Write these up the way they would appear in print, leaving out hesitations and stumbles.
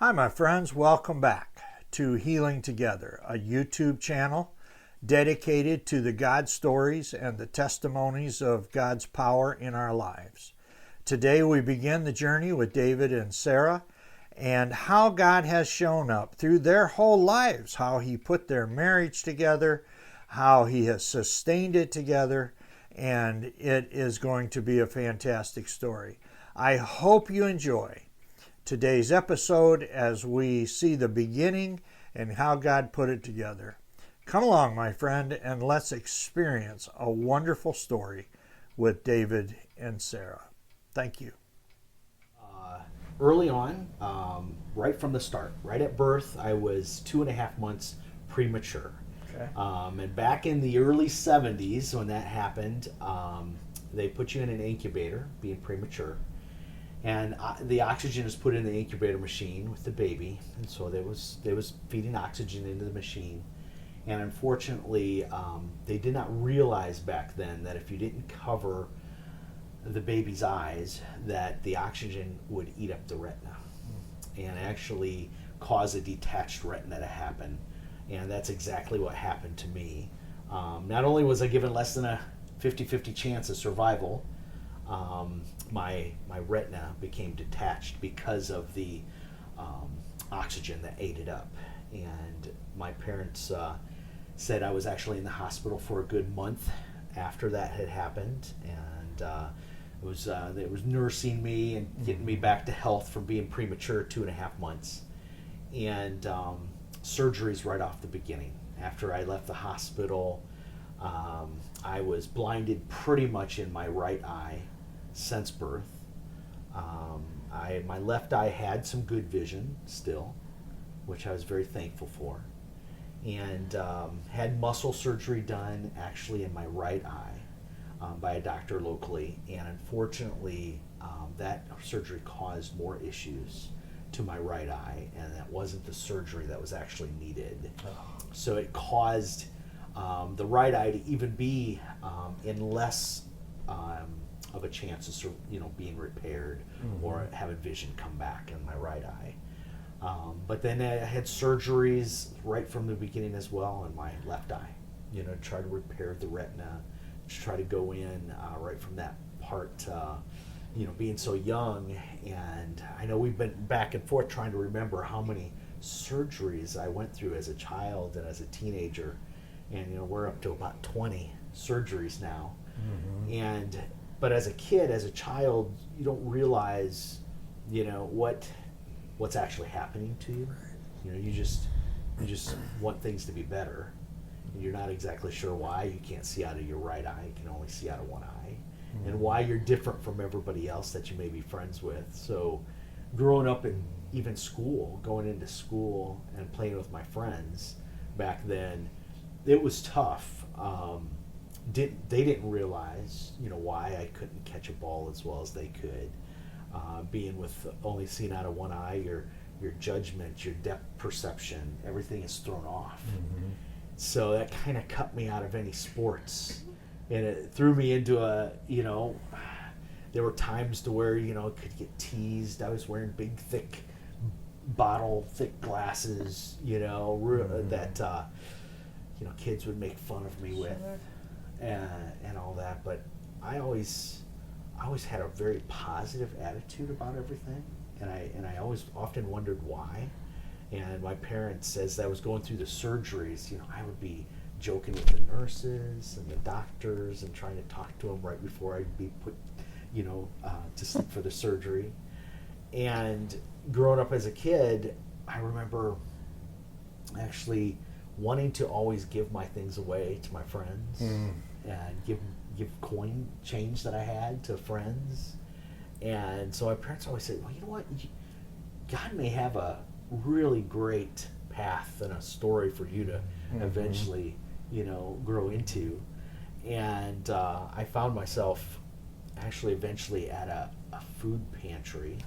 Hi, my friends. Welcome back to Healing Together, a YouTube channel dedicated to the God stories and the testimonies of God's power in our lives. Today we begin the journey with David and Sara and how God has shown up through their whole lives, how He put their marriage together, how He has sustained it together, and it is going to be a fantastic story. I hope you enjoy today's episode as we see the beginning and how God put it together. Come along, my friend, and let's experience a wonderful story with David and Sara. Thank you. Early on, right from the start, right at birth, I was 2.5 months premature. Okay. And back in the early 70s when that happened, they put you in an incubator, being premature. And the oxygen is put in the incubator machine with the baby, and so they was feeding oxygen into the machine. And unfortunately, they did not realize back then that if you didn't cover the baby's eyes, that the oxygen would eat up the retina and actually cause a detached retina to happen. And that's exactly what happened to me. Not only was I given less than a 50-50 chance of survival, my retina became detached because of the oxygen that ate it up. And my parents said I was actually in the hospital for a good month after that had happened, and it was nursing me and getting me back to health from being premature 2.5 months, and surgeries right off the beginning. After I left the hospital, I was blinded pretty much in my right eye since birth. My left eye had some good vision still, which I was very thankful for, and had muscle surgery done actually in my right eye by a doctor locally, and unfortunately that surgery caused more issues to my right eye, and that wasn't the surgery that was actually needed. So it caused the right eye to even be in less of a chance of being repaired or having vision come back in my right eye. But then I had surgeries right from the beginning as well in my left eye, to try to repair the retina, to try to go in right from that part, being so young. And I know we've been back and forth trying to remember how many surgeries I went through as a child and as a teenager. And, we're up to about 20 surgeries now. But as a kid, as a child, you don't realize, what's actually happening to you. You just want things to be better. And you're not exactly sure why. You can't see out of your right eye. You can only see out of one eye. And why you're different from everybody else that you may be friends with. So growing up in even school, going into school and playing with my friends back then, it was tough. They didn't realize, why I couldn't catch a ball as well as they could. Being with only seeing out of one eye, your judgment, your depth perception, everything is thrown off. So that kind of cut me out of any sports, and it threw me into there were times to where could get teased. I was wearing big, thick glasses, that kids would make fun of me with. And all that, but I always had a very positive attitude about everything, and I always often wondered why. And my parents, as I was going through the surgeries, I would be joking with the nurses and the doctors and trying to talk to them right before I'd be put, to sleep for the surgery. And growing up as a kid, I remember actually wanting to always give my things away to my friends and give coin change that I had to friends. And so my parents always said, well, you know what? God may have a really great path and a story for you to eventually, grow into. And I found myself actually eventually at a food pantry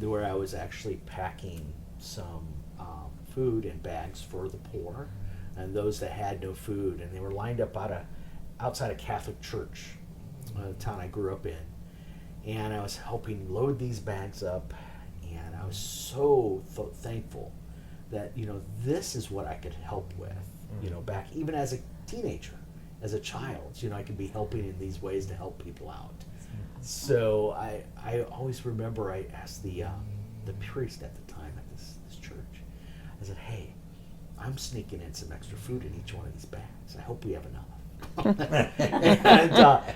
where I was actually packing some food in bags for the poor and those that had no food, and they were lined up outside a Catholic church, the town I grew up in, and I was helping load these bags up, And I was so thankful that, this is what I could help with, back even as a teenager, as a child, I could be helping in these ways to help people out. So I always remember I asked the priest at the time at this church, I said, hey, I'm sneaking in some extra food in each one of these bags. I hope we have enough.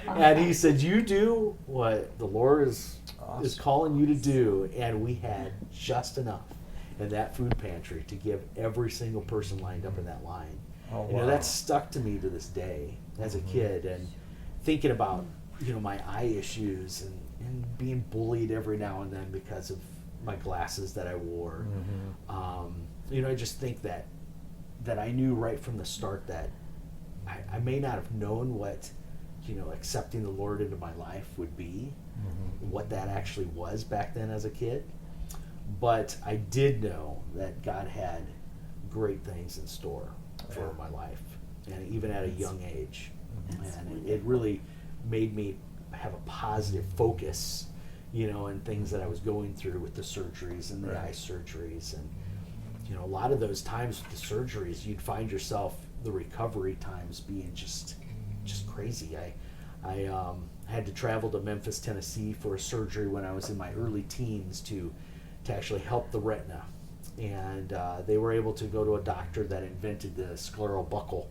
And he said, you do what the Lord is calling you to do. And we had just enough in that food pantry to give every single person lined up in that line. Oh, wow. That stuck to me to this day as a kid, and thinking about my eye issues and being bullied every now and then because of my glasses that I wore. I just think that I knew right from the start that I may not have known what accepting the Lord into my life would be, what that actually was back then as a kid, but I did know that God had great things in store for my life, and even at a young age. And it really made me have a positive focus, in things that I was going through with the surgeries and the eye surgeries. And, a lot of those times with the surgeries, you'd find yourself, the recovery times being just crazy. I had to travel to Memphis, Tennessee for a surgery when I was in my early teens to actually help the retina. And they were able to go to a doctor that invented the scleral buckle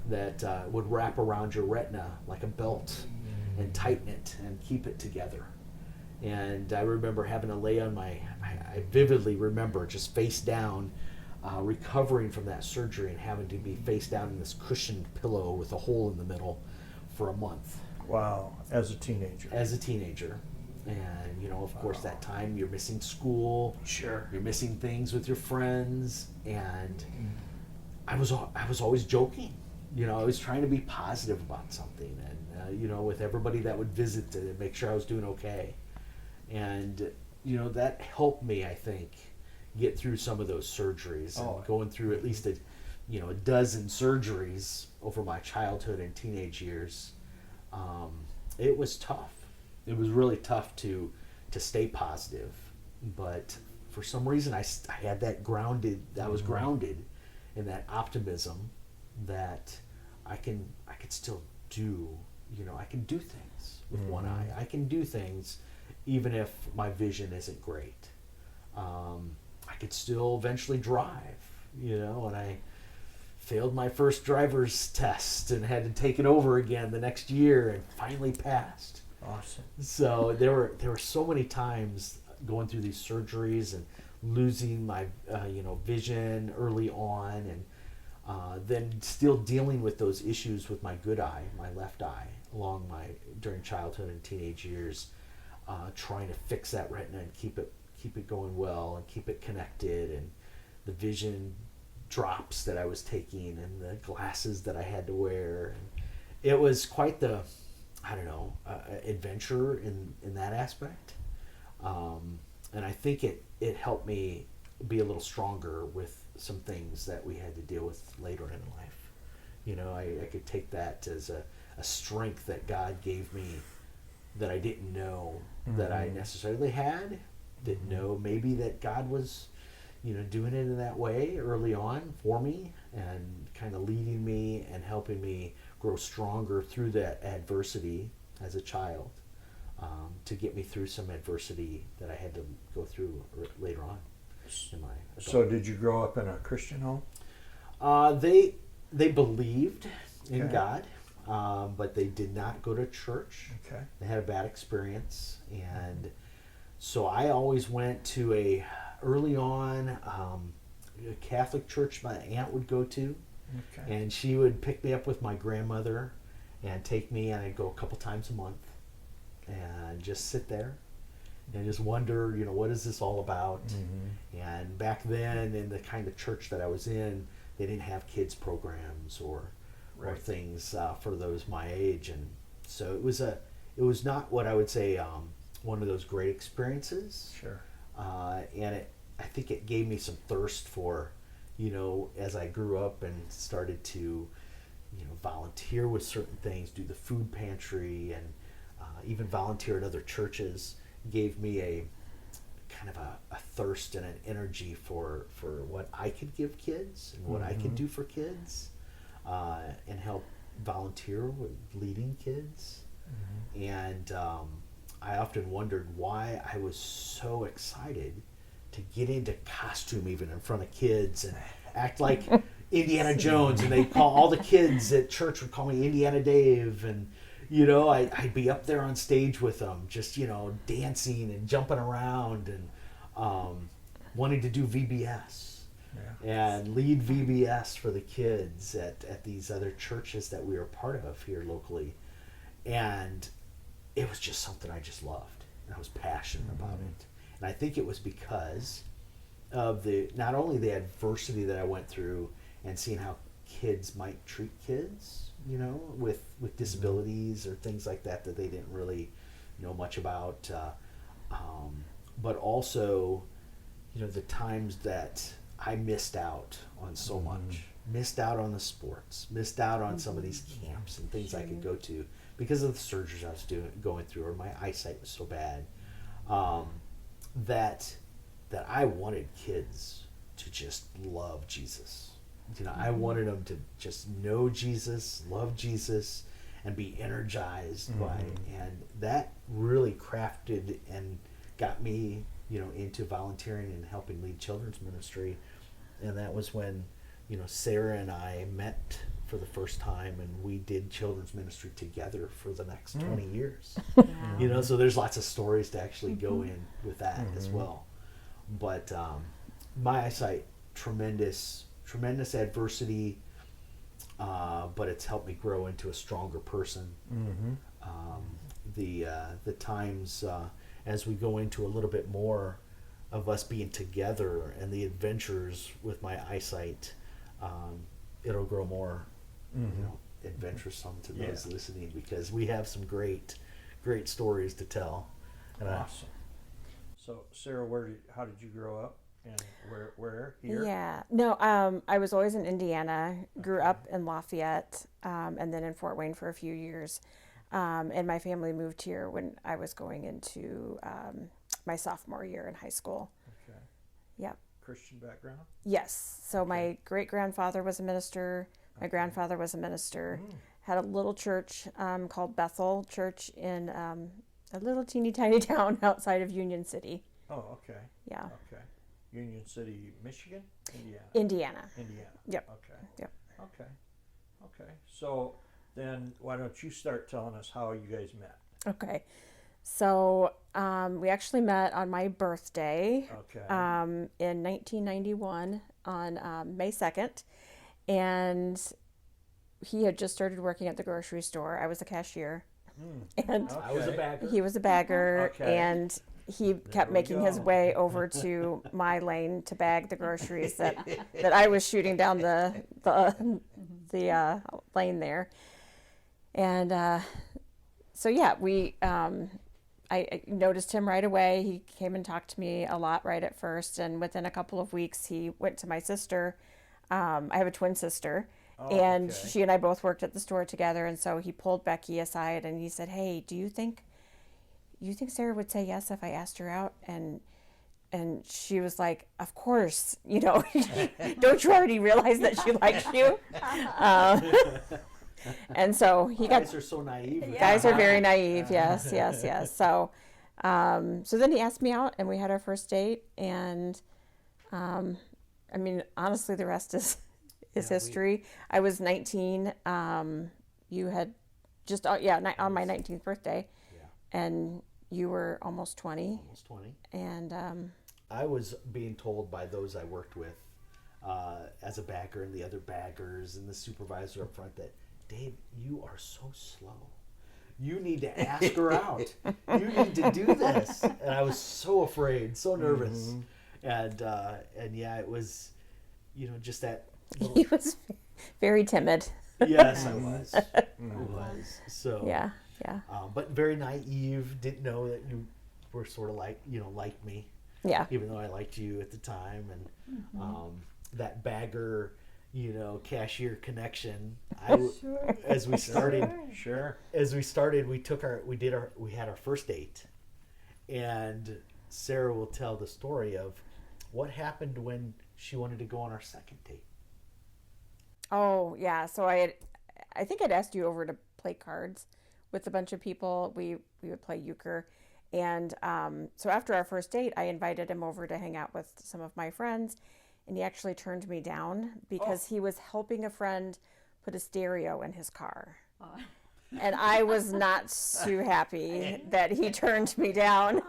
that would wrap around your retina like a belt and tighten it and keep it together. And I remember having to lay on I vividly remember just face down, recovering from that surgery and having to be face down in this cushioned pillow with a hole in the middle for a month. Wow, as a teenager. And, of course, that time you're missing school. Sure. You're missing things with your friends. And I was always joking. I was trying to be positive about something. And, with everybody that would visit to make sure I was doing okay. And, that helped me, I think, get through some of those surgeries. And going through at least a dozen surgeries over my childhood and teenage years. It was tough. It was really tough to stay positive, but for some reason I had that grounded. I was grounded in that optimism that I can still do. I can do things with one eye. I can do things even if my vision isn't great. I could still eventually drive. And I failed my first driver's test and had to take it over again the next year and finally passed. Awesome. So there were so many times going through these surgeries and losing my vision early on, and then still dealing with those issues with my good eye, my left eye, during childhood and teenage years, trying to fix that retina and keep it going well and keep it connected, and the vision drops that I was taking and the glasses that I had to wear. And it was quite the adventure in that aspect. And I think it helped me be a little stronger with some things that we had to deal with later in life. I could take that as a strength that God gave me that I didn't know that I necessarily had. Didn't know maybe that God was, doing it in that way early on for me and kind of leading me and helping me grow stronger through that adversity as a child, to get me through some adversity that I had to go through later on in my adult. So did you grow up in a Christian home? They believed in God, but they did not go to church. Okay. They had a bad experience, and so I always went to early on a Catholic church my aunt would go to. Okay. And she would pick me up with my grandmother and take me, and I'd go a couple times a month and just sit there and just wonder, what is this all about? And back then, in the kind of church that I was in, they didn't have kids programs or things for those my age, and so it was not what I would say one of those great experiences. Sure. And I think it gave me some thirst for, as I grew up and started to, volunteer with certain things, do the food pantry, and even volunteer at other churches, gave me a kind of a thirst and an energy for what I could give kids and what I could do for kids, and help volunteer with leading kids. And I often wondered why I was so excited to get into costume even in front of kids and act like Indiana Jones, and they call all the kids at church would call me Indiana Dave, and I'd be up there on stage with them, just dancing and jumping around and wanting to do VBS and lead VBS for the kids at these other churches that we were part of here locally. And it was just something I just loved, and I was passionate about it. And I think it was because of not only the adversity that I went through and seeing how kids might treat kids, with disabilities or things like that they didn't really know much about, but also, the times that I missed out on so much, missed out on the sports, missed out on some of these camps and things I could go to because of the surgeries I was going through, or my eyesight was so bad, that I wanted kids to just love Jesus. I wanted them to just know Jesus, love Jesus, and be energized by it. And that really crafted and got me, into volunteering and helping lead children's ministry. And that was when, Sara and I met for the first time, and we did children's ministry together for the next 20 years. So there's lots of stories to actually go in with that as well. But my eyesight, tremendous adversity, but it's helped me grow into a stronger person. The times as we go into a little bit more of us being together and the adventures with my eyesight, it'll grow more adventuresome to those listening, because we have some great stories to tell. And awesome. So Sara, how did you grow up? And where here? Yeah, no, I was always in Indiana, grew up in Lafayette, and then in Fort Wayne for a few years. And my family moved here when I was going into my sophomore year in high school. Okay. Yep. Christian background? Yes. So my great-grandfather was a minister. My grandfather was a minister. Had a little church called Bethel Church in a little teeny tiny town outside of Union City. Oh, okay. Yeah. Okay. Union City, Michigan? Indiana. Yep. Okay. Yep. Okay. So then why don't you start telling us how you guys met? Okay. So we actually met on my birthday in 1991 on May 2nd. And he had just started working at the grocery store. I was a cashier. And I was a bagger. He was a bagger. And he kept making his way over to my lane to bag the groceries that I was shooting down the lane there. And so yeah, I noticed him right away. He came and talked to me a lot right at first, and within a couple of weeks he went to my sister. I have a twin sister. And she and I both worked at the store together, and so he pulled Becky aside and he said, "Hey, do you think Sara would say yes if I asked her out?" And she was like, "Of course, don't you already realize that she likes you?" And so Guys are so naive. Guys are very naive. Yes. So then he asked me out, and we had our first date, and honestly, the rest is history. I was 19. You had just on my 19th birthday, and you were almost 20. Almost 20. And I was being told by those I worked with, as a bagger and the other baggers and the supervisor up front, that, "Dave, you are so slow. You need to ask her out. You need to do this." And I was so afraid, so nervous. And yeah, it was, just that. He was very timid. Yes, I was. I was. So yeah. But very naive. Didn't know that you were sort of like me. Yeah. Even though I liked you at the time, and that bagger, cashier connection. As we started, we had our first date, and Sarah will tell the story of what happened when she wanted to go on our second date. Oh, yeah. So I think I'd asked you over to play cards with a bunch of people. We would play euchre. And so after our first date, I invited him over to hang out with some of my friends. And he actually turned me down because he was helping a friend put a stereo in his car. And I was not too happy that he turned me down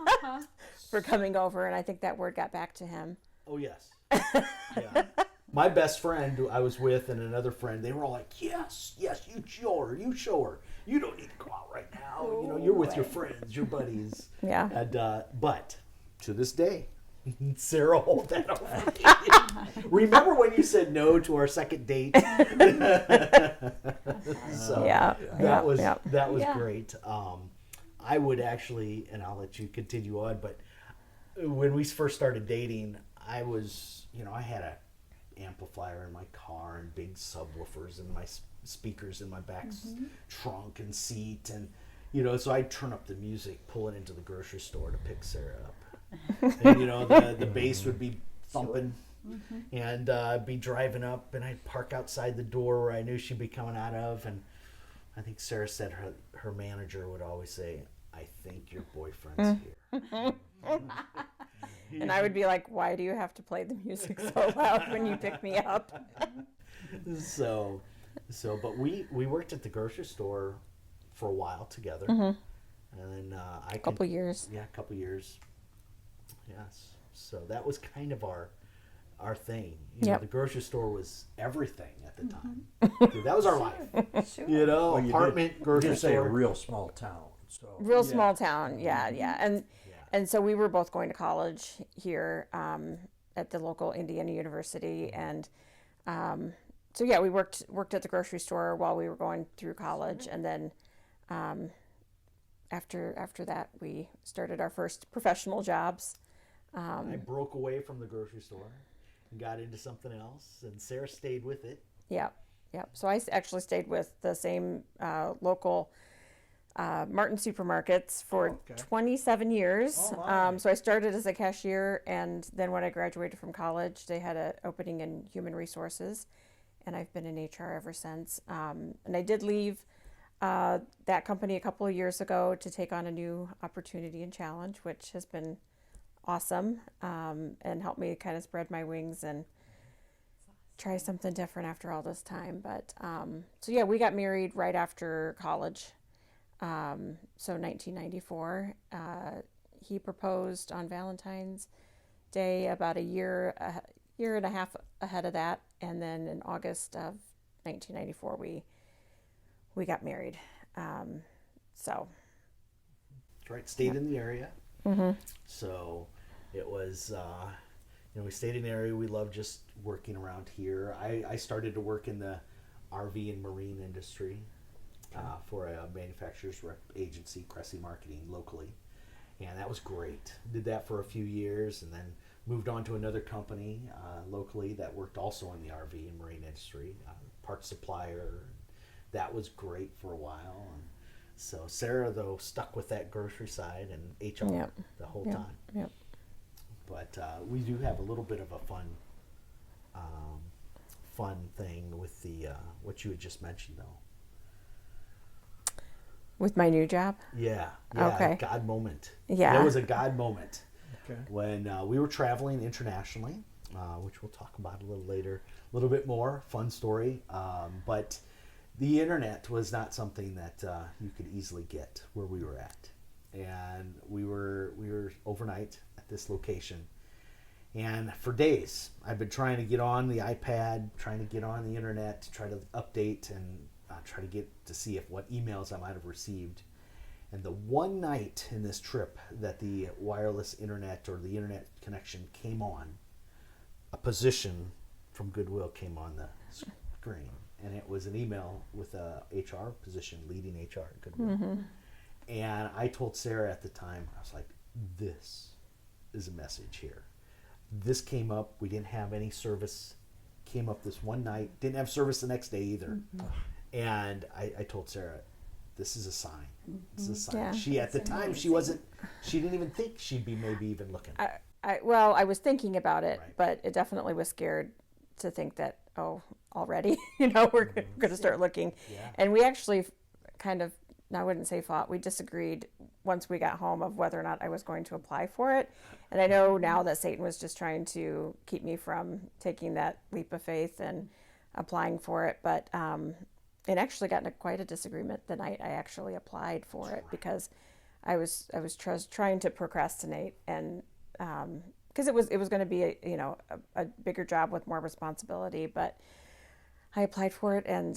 for coming over. And I think that word got back to him. Oh, yes. Yeah. My best friend who I was with and another friend, they were all like, yes, you show her. You don't need to go out right now. You know, you're with your friends, your buddies. Yeah. And, but to this day, Sarah, hold that over me. Remember when you said no to our second date? So that was great. I would actually, and I'll let you continue on, but when we first started dating, I was, I had a amplifier in my car and big subwoofers and my speakers in my back trunk and seat, and so I'd turn up the music, pull it into the grocery store to pick Sarah up. And the bass would be thumping, and I'd be driving up, and I'd park outside the door where I knew she'd be coming out of, and I think Sarah said her manager would always say, "I think your boyfriend's here." And I would be like, "Why do you have to play the music so loud when you pick me up?" But we worked at the grocery store for a while together, and then a couple years. Yeah, a couple years. Yes. So that was kind of our thing. The grocery store was everything at the time. That was our life. Sure. Apartment, grocery store. A real small town. So. Real small town. Yeah. And so we were both going to college here at the local Indiana University, and we worked at the grocery store while we were going through college, and then after that we started our first professional jobs. I broke away from the grocery store and got into something else, and Sarah stayed with it. Yep. So I actually stayed with the same local Martin supermarkets for 27 years. So I started as a cashier, and then when I graduated from college, they had an opening in human resources, and I've been in HR ever since. And I did leave that company a couple of years ago to take on a new opportunity and challenge, which has been awesome, and helped me kind of spread my wings and try something different after all this time. But we got married right after college. So 1994, he proposed on Valentine's Day about a year and a half ahead of that, and then in August of 1994 we got married. That's right. Stayed in the area. So it was, we stayed in the area. We loved just working around here. I started to work in the RV and marine industry for a manufacturer's agency, Cressy Marketing, locally. And that was great. Did that for a few years, and then moved on to another company locally that worked also in the RV and marine industry, parts supplier. That was great for a while. And so Sarah, though, stuck with that grocery side and HR the whole time. Yep. But we do have a little bit of a fun thing with the what you had just mentioned, though. With my new job? Yeah. Okay. God moment. Yeah. There was a God moment Okay. when we were traveling internationally, which we'll talk about a little later, a little bit more, fun story. But the internet was not something that you could easily get where we were at. And we were overnight at this location. And for days, I've been trying to get on the iPad, trying to get on the internet, to try to update and try to get to see what emails I might have received. And the one night in this trip that the wireless internet or the internet connection came on, a position from Goodwill came on the screen. And it was an email with a HR position, leading HR at Goodwill. And I told Sarah at the time, I was like, this is a message here. This came up. We didn't have any service. Came up this one night. Didn't have service the next day either. And I told Sarah, this is a sign. This is a sign. Yeah. She, at the time, she didn't even think she'd be maybe even looking. Well, I was thinking about it, Right. but it definitely was scared to think that, oh, already, we're going to start looking. Yeah. And we actually kind of, I wouldn't say fought, we disagreed once we got home of whether or not I was going to apply for it. And I know now that Satan was just trying to keep me from taking that leap of faith and applying for it. But it actually got into quite a disagreement the night I actually applied for it, because I was trying to procrastinate, and because it was going to be a bigger job with more responsibility. But I applied for it, and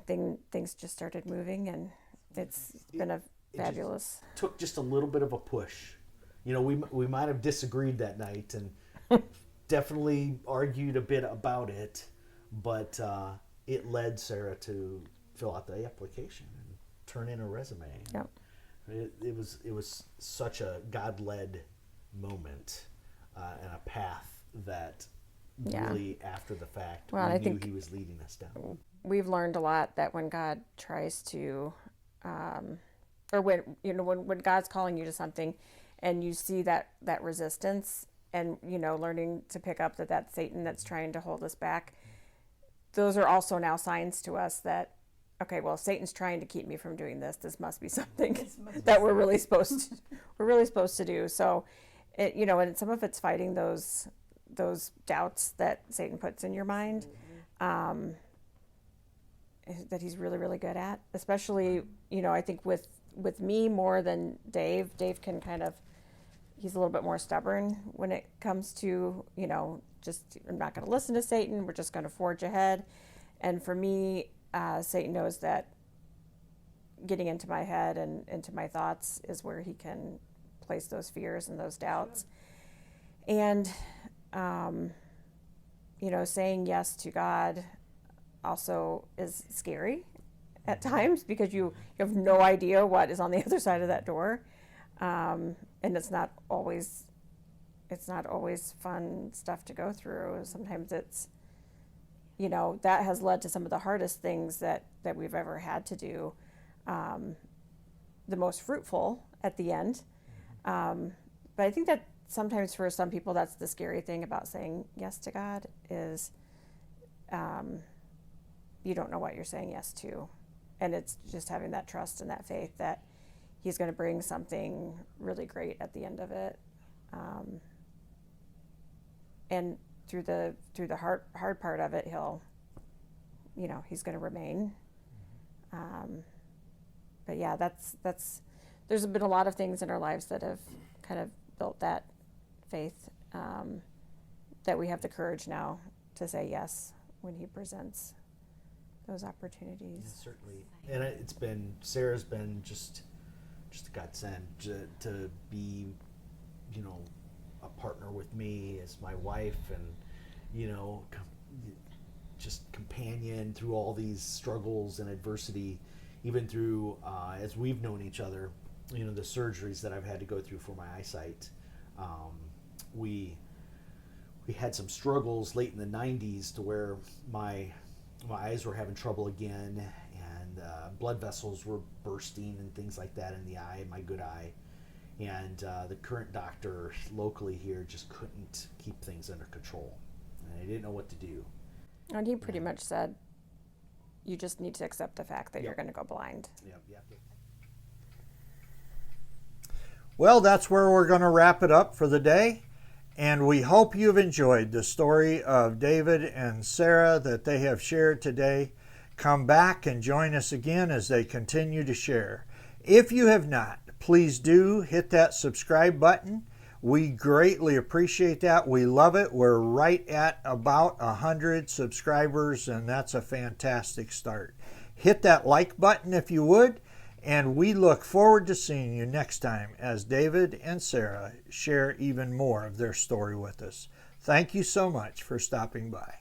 things just started moving, and it's been a fabulous. Took just a little bit of a push. We might have disagreed that night and definitely argued a bit about it, but it led Sarah to fill out the application and turn in a resume. Yep. It was such a God-led moment and a path that really, after the fact, Well, we I knew think He was leading us down. We've learned a lot that when God tries to, or when God's calling you to something, and you see that resistance, and learning to pick up that that's Satan that's trying to hold us back. Those are also now signs to us that, okay, well, Satan's trying to keep me from doing this. This must be something that we're really supposed to do. So, and some of it's fighting those doubts that Satan puts in your mind, that he's really, really good at. Especially, I think with me more than Dave. Dave can he's a little bit more stubborn when it comes to, just, I'm not going to listen to Satan. We're just going to forge ahead. And for me, Satan knows that getting into my head and into my thoughts is where he can place those fears and those doubts. And, saying yes to God also is scary at times, because you have no idea what is on the other side of that door. And it's not always fun stuff to go through. Sometimes it's, that has led to some of the hardest things that we've ever had to do, the most fruitful at the end. But I think that sometimes for some people, that's the scary thing about saying yes to God is, you don't know what you're saying yes to. And it's just having that trust and that faith that He's going to bring something really great at the end of it. And through the hard part of it, He's going to remain. But yeah, there's been a lot of things in our lives that have kind of built that faith, that we have the courage now to say yes when He presents those opportunities. Yeah, certainly. And Sarah's been just a godsend to be, a partner with me as my wife, and, just companion through all these struggles and adversity, even through, as we've known each other, the surgeries that I've had to go through for my eyesight. We had some struggles late in the 90s to where my eyes were having trouble again, and blood vessels were bursting and things like that in the eye, my good eye. And the current doctor locally here just couldn't keep things under control. And I didn't know what to do. And he pretty much said, you just need to accept the fact that you're going to go blind. Yep. Well, that's where we're going to wrap it up for the day. And we hope you've enjoyed the story of David and Sara that they have shared today. Come back and join us again as they continue to share. If you have not, please do hit that subscribe button. We greatly appreciate that. We love it. We're right at about 100 subscribers, and that's a fantastic start. Hit that like button if you would, and we look forward to seeing you next time as David and Sara share even more of their story with us. Thank you so much for stopping by.